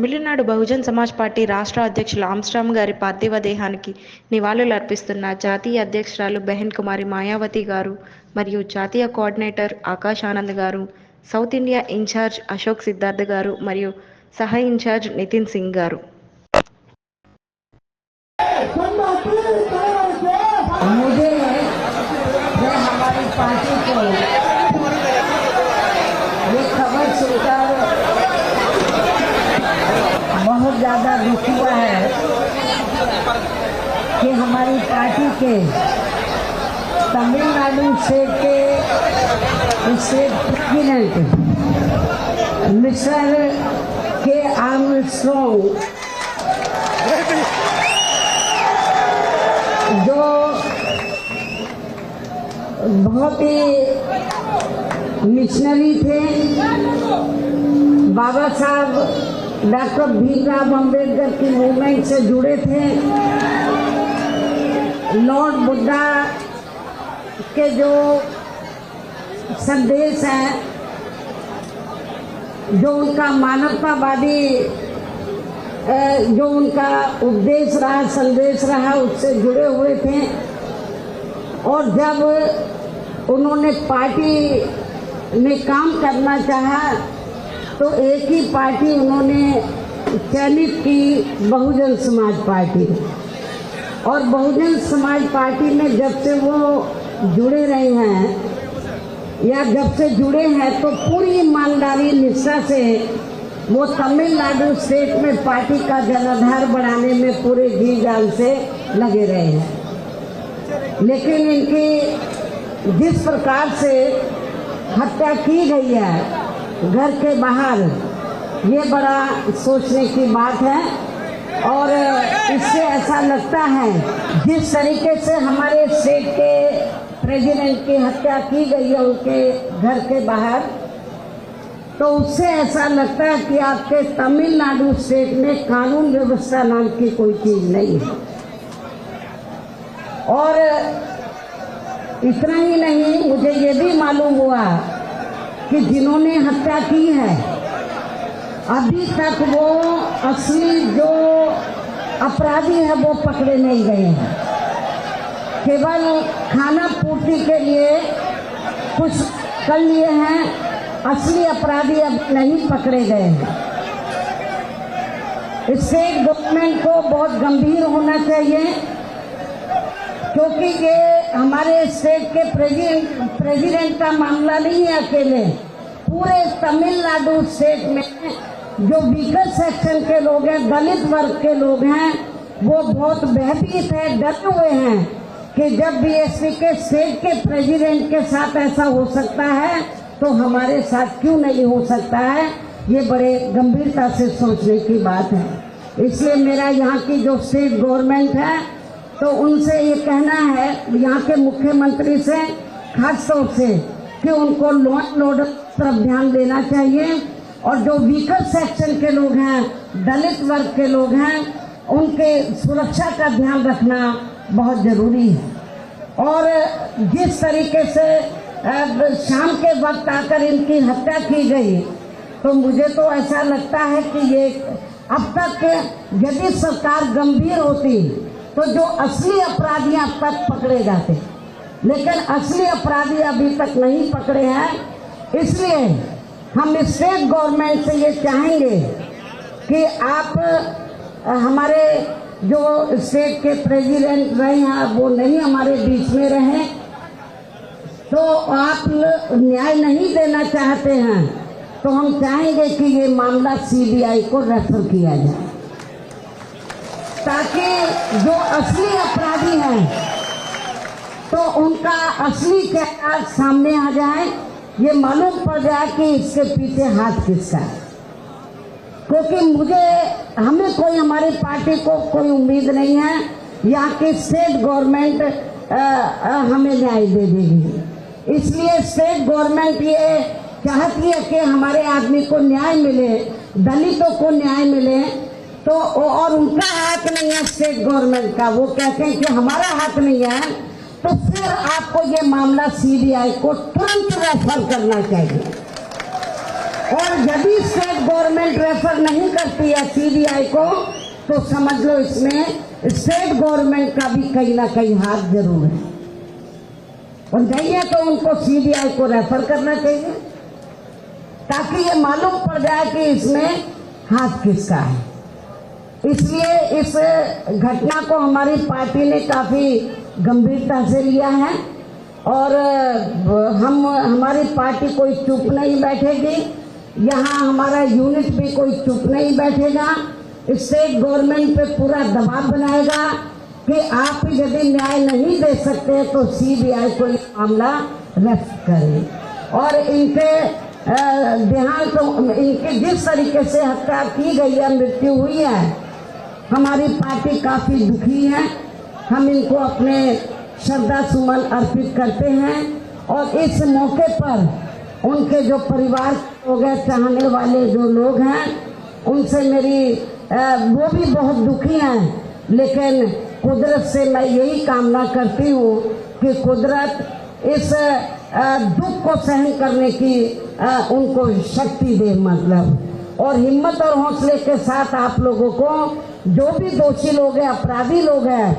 Tamil Nadu Bahujan Samaj party రాష్ట్ర అధ్యక్షులు Armstrong గారి పార్థివ దేహానికి నివాళులర్పిస్తున్న జాతీయ అధ్యక్షురాలు బెహెన్ కుమారి మాయావతి గారు మరియు జాతీయ coordinator Akash Anand garu, South India incharge Ashok Siddharth garu మరియు సహ ఇన్ఛార్జ్ నితిన్ సింగ్ గారు. बहुत ज़्यादा दुख हुआ है कि हमारी पार्टी के तमिलनाडु स्टेट के स्टेट प्रेसिडेंट मिस्टर के आर्मस्ट्रॉन्ग जो बहुत ही मिशनरी थे, बाबा साहब डॉक्टर भीमराव अम्बेडकर की मूवमेंट से जुड़े थे, लॉर्ड बुद्धा के जो संदेश हैं, जो उनका मानवतावादी जो उनका उपदेश रहा, संदेश रहा, उससे जुड़े हुए थे। और जब उन्होंने पार्टी में काम करना चाहा तो एक ही पार्टी उन्होंने चयनित की, बहुजन समाज पार्टी। और बहुजन समाज पार्टी में जब से वो जुड़े रहे हैं या जब से जुड़े हैं तो पूरी ईमानदारी निष्ठा से वो तमिलनाडु स्टेट में पार्टी का जनाधार बढ़ाने में पूरे जी जान से लगे रहे हैं। लेकिन इनकी जिस प्रकार से हत्या की गई है घर के बाहर, ये बड़ा सोचने की बात है। और इससे ऐसा लगता है जिस तरीके से हमारे स्टेट के प्रेसिडेंट की हत्या की गई है उनके घर के बाहर, तो उससे ऐसा लगता है कि आपके तमिलनाडु स्टेट में कानून व्यवस्था नाम की कोई चीज नहीं है। और इतना ही नहीं, मुझे ये भी मालूम हुआ कि जिन्होंने हत्या की है अभी तक वो असली जो अपराधी है वो पकड़े नहीं गए हैं। केवल खाना पूर्ति के लिए कुछ कर लिए हैं, असली अपराधी अब नहीं पकड़े गए हैं। स्टेट गवर्नमेंट को बहुत गंभीर होना चाहिए, क्योंकि ये हमारे स्टेट के प्रेसिडेंट का मामला नहीं है अकेले, पूरे तमिलनाडु स्टेट में जो वीकर सेक्शन के लोग हैं, दलित वर्ग के लोग हैं, वो बहुत भयभीत है, डरे हुए हैं कि जब बीएसपी के स्टेट के प्रेसिडेंट के साथ ऐसा हो सकता है तो हमारे साथ क्यों नहीं हो सकता है। ये बड़े गंभीरता से सोचने की बात है। इसलिए मेरा यहाँ की जो स्टेट गवर्नमेंट है तो उनसे ये कहना है, यहाँ के मुख्यमंत्री से खास तौर से, कि उनको लॉ एंड ऑर्डर तरफ ध्यान देना चाहिए और जो वीकर सेक्शन के लोग हैं, दलित वर्ग के लोग हैं, उनके सुरक्षा का ध्यान रखना बहुत जरूरी है। और जिस तरीके से शाम के वक्त आकर इनकी हत्या की गई, तो मुझे तो ऐसा लगता है कि ये अब तक यदि सरकार गंभीर होती तो जो असली अपराधी अब तक पकड़े जाते, लेकिन असली अपराधी अभी तक नहीं पकड़े हैं। इसलिए हम स्टेट गवर्नमेंट से ये चाहेंगे कि आप हमारे जो स्टेट के प्रेसिडेंट रहे हैं वो नहीं हमारे बीच में रहे, तो आप न्याय नहीं देना चाहते हैं तो हम चाहेंगे कि ये मामला सीबीआई को रेफर किया जाए, ताकि जो असली अपराधी हैं तो उनका असली चेहरा सामने आ जाए, ये मालूम पड़ जाए कि इसके पीछे हाथ किसका है। क्योंकि हमें कोई, हमारी पार्टी को कोई उम्मीद नहीं है यहाँ की स्टेट गवर्नमेंट हमें न्याय दे देगी। इसलिए स्टेट गवर्नमेंट ये चाहती है कि हमारे आदमी को न्याय मिले, दलितों को न्याय मिले, तो और उनका हाथ नहीं है स्टेट गवर्नमेंट का, वो कहते हैं कि हमारा हाथ नहीं है, तो फिर आपको ये मामला सीबीआई को तुरंत रेफर करना चाहिए। और यदि स्टेट गवर्नमेंट रेफर नहीं करती है सीबीआई को, तो समझ लो इसमें स्टेट गवर्नमेंट का भी कहीं ना कहीं हाथ जरूर है। और नहीं है तो उनको सीबीआई को रेफर करना चाहिए, ताकि ये मालूम पड़ जाए कि इसमें हाथ किसका है। इसलिए इस घटना को हमारी पार्टी ने काफी गंभीरता से लिया है और हमारी पार्टी कोई चुप नहीं बैठेगी। यहाँ हमारा यूनिट भी कोई चुप नहीं बैठेगा। स्टेट गवर्नमेंट पे पूरा दबाव बनाएगा कि आप यदि न्याय नहीं दे सकते तो सीबीआई को ये मामला रेफर करें। और इनके देहांत, इनकी जिस तरीके से हत्या की गई है, मृत्यु हुई है, हमारी पार्टी काफी दुखी है। हम इनको अपने श्रद्धा सुमन अर्पित करते हैं और इस मौके पर उनके जो परिवार लोग हैं, चाहने वाले जो लोग हैं, उनसे मेरी वो भी बहुत दुखी हैं। लेकिन कुदरत से मैं यही कामना करती हूँ कि कुदरत इस दुख को सहन करने की उनको शक्ति दे, मतलब, और हिम्मत और हौसले के साथ आप लोगों को जो भी दोषी लोग हैं, अपराधी लोग हैं,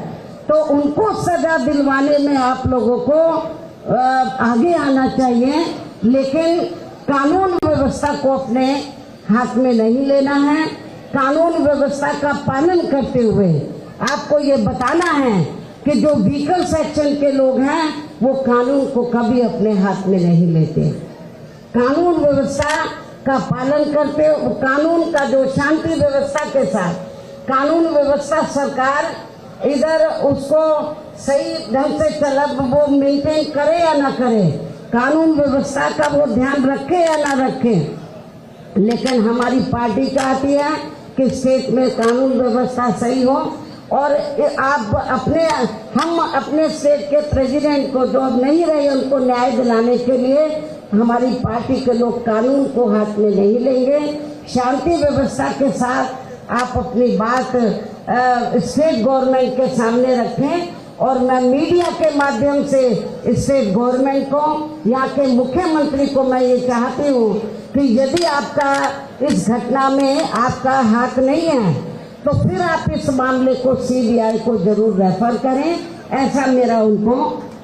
तो उनको सजा दिलवाने में आप लोगों को आगे आना चाहिए। लेकिन कानून व्यवस्था को अपने हाथ में नहीं लेना है। कानून व्यवस्था का पालन करते हुए आपको ये बताना है कि जो वीकर सेक्शन के लोग हैं वो कानून को कभी अपने हाथ में नहीं लेते। कानून व्यवस्था का पालन करते, कानून का जो शांति व्यवस्था के साथ कानून व्यवस्था सरकार इधर उसको सही ढंग से वो मेंटेन करे या ना करे, कानून व्यवस्था का वो ध्यान रखे या ना रखे। लेकिन हमारी पार्टी चाहती है कि स्टेट में कानून व्यवस्था सही हो और हम अपने स्टेट के प्रेसिडेंट को, जो अब नहीं रहे, उनको न्याय दिलाने के लिए हमारी पार्टी के लोग कानून को हाथ में नहीं लेंगे। शांति व्यवस्था के साथ आप अपनी बात स्टेट गवर्नमेंट के सामने रखें। और मैं मीडिया के माध्यम से स्टेट गवर्नमेंट को, यहाँ के मुख्यमंत्री को मैं ये चाहती हूँ कि यदि आपका इस घटना में आपका हाथ नहीं है तो फिर आप इस मामले को सीबीआई को जरूर रेफर करें, ऐसा मेरा उनको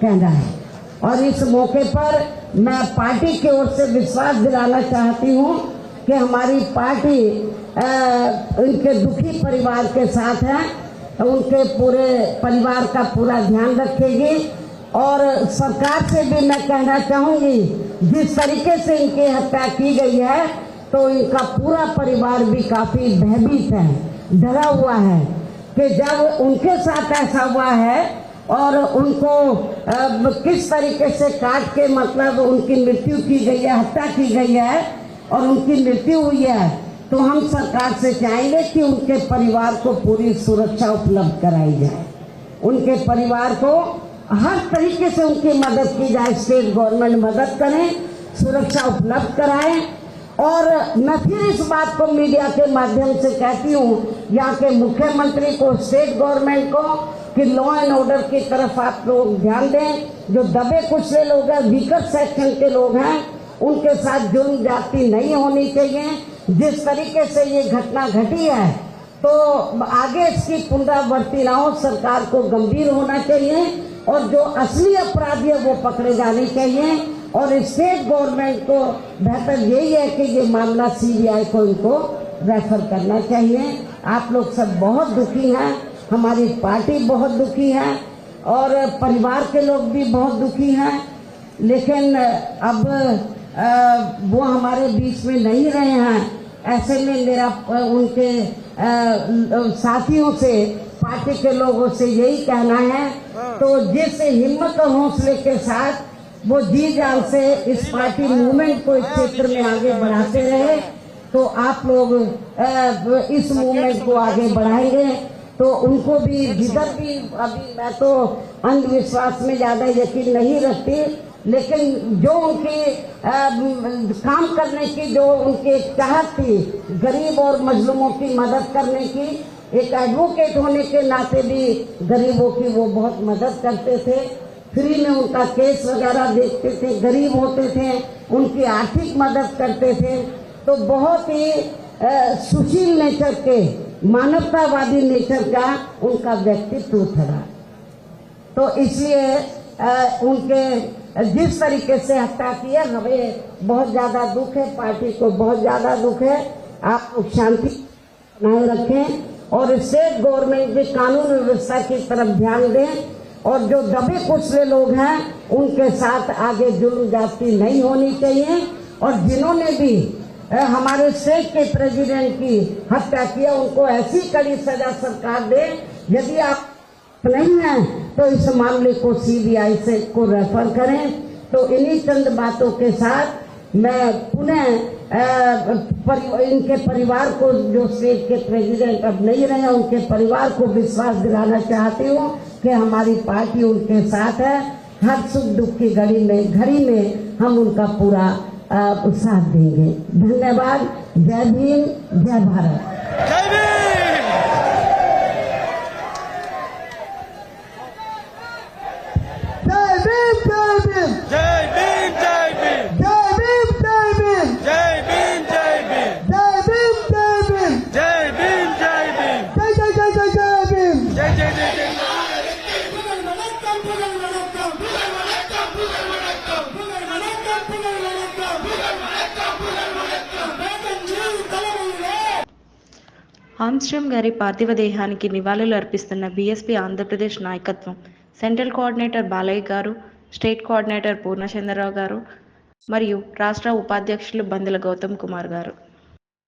कहना है। और इस मौके पर मैं पार्टी की ओर से विश्वास दिलाना चाहती हूँ कि हमारी पार्टी उनके दुखी परिवार के साथ है, उनके पूरे परिवार का पूरा ध्यान रखेगी। और सरकार से भी मैं कहना चाहूंगी, जिस तरीके से इनकी हत्या की गई है तो इनका पूरा परिवार भी काफी भयभीत है, डरा हुआ है कि जब उनके साथ ऐसा हुआ है और उनको किस तरीके से काट के, मतलब उनकी मृत्यु की गई है, हत्या की गई है और उनकी मृत्यु हुई है, तो हम सरकार से चाहेंगे कि उनके परिवार को पूरी सुरक्षा उपलब्ध कराई जाए। उनके परिवार को हर तरीके से उनकी मदद की जाए, स्टेट गवर्नमेंट मदद करें, सुरक्षा उपलब्ध कराए। और मैं फिर इस बात को मीडिया के माध्यम से कहती हूँ यहाँ के मुख्यमंत्री को, स्टेट गवर्नमेंट को, कि लॉ एंड ऑर्डर की तरफ आप लोग ध्यान दें। जो दबे कुचले लोग हैं, वीकर सेक्शन के लोग हैं, उनके साथ जुल्म जाति नहीं होनी चाहिए। जिस तरीके से ये घटना घटी है तो आगे इसकी पुनरावृत्ति ना हो, सरकार को गंभीर होना चाहिए और जो असली अपराधी है वो पकड़े जाने चाहिए। और स्टेट गवर्नमेंट को बेहतर यही है कि ये मामला सीबीआई को इनको रेफर करना चाहिए। आप लोग सब बहुत दुखी हैं, हमारी पार्टी बहुत दुखी है और परिवार के लोग भी बहुत दुखी हैं। लेकिन अब वो हमारे बीच में नहीं रहे हैं। ऐसे में मेरा उनके साथियों से, पार्टी के लोगों से यही कहना है, तो जिस हिम्मत और हौसले के साथ वो जी जान से इस पार्टी मूवमेंट को इस क्षेत्र में आगे बढ़ाते रहे, तो आप लोग इस मूवमेंट को आगे बढ़ाएंगे तो उनको भी जिधर भी, अभी मैं तो अंधविश्वास में ज्यादा यकीन नहीं रखती, लेकिन जो उनकी काम करने की जो उनकी चाहत थी, गरीब और मजलूमों की मदद करने की, एक एडवोकेट होने के नाते भी गरीबों की वो बहुत मदद करते थे, फ्री में उनका केस वगैरह देखते थे, गरीब होते थे उनकी आर्थिक मदद करते थे। तो बहुत ही सुशील नेचर के, मानवतावादी नेचर का उनका व्यक्तित्व था। तो इसलिए उनके जिस तरीके से हत्या किया, हमें बहुत ज्यादा दुख है, पार्टी को बहुत ज्यादा दुख है। आप लोग शांति बनाए रखें और स्टेट गवर्नमेंट भी कानून व्यवस्था की तरफ ध्यान दें, और जो दबे कुचले लोग हैं उनके साथ आगे जुल्म जाती नहीं होनी चाहिए। और जिन्होंने भी हमारे स्टेट के प्रेसिडेंट की हत्या किया, उनको ऐसी कड़ी सजा सरकार दे। यदि आप नहीं है तो इस मामले को सीबीआई से को रेफर करें। तो इन्हीं चंद बातों के साथ मैं पुनः इनके परिवार को, जो स्टेट के प्रेसिडेंट अब नहीं रहे, उनके परिवार को विश्वास दिलाना चाहती हूँ कि हमारी पार्टी उनके साथ है। हर सुख दुख की घड़ी में हम उनका पूरा साथ देंगे। धन्यवाद। जय भीम, जय भारत। जय भीम। जय भीम, जय भीम, जय भीम, जय भीम, जय भीम, जय भीम, जय भीम, जय भीम, जय भीम, जय जय जय जय भीम, जय जय जय जय। ఆమ్స్ట్రామ్ గారి పార్థివ దేహానికి నివాళులు అర్పిస్తున్న బీఎస్పీ ఆంధ్రప్రదేశ్ నాయకత్వం, సెంట్రల్ కోఆర్డినేటర్ బాలయ్య గారు, స్టేట్ కోఆర్డినేటర్ పూర్ణచంద్రరావు గారు మరియు రాష్ట్ర ఉపాధ్యక్షులు బందెల గౌతమ్ కుమార్ గారు.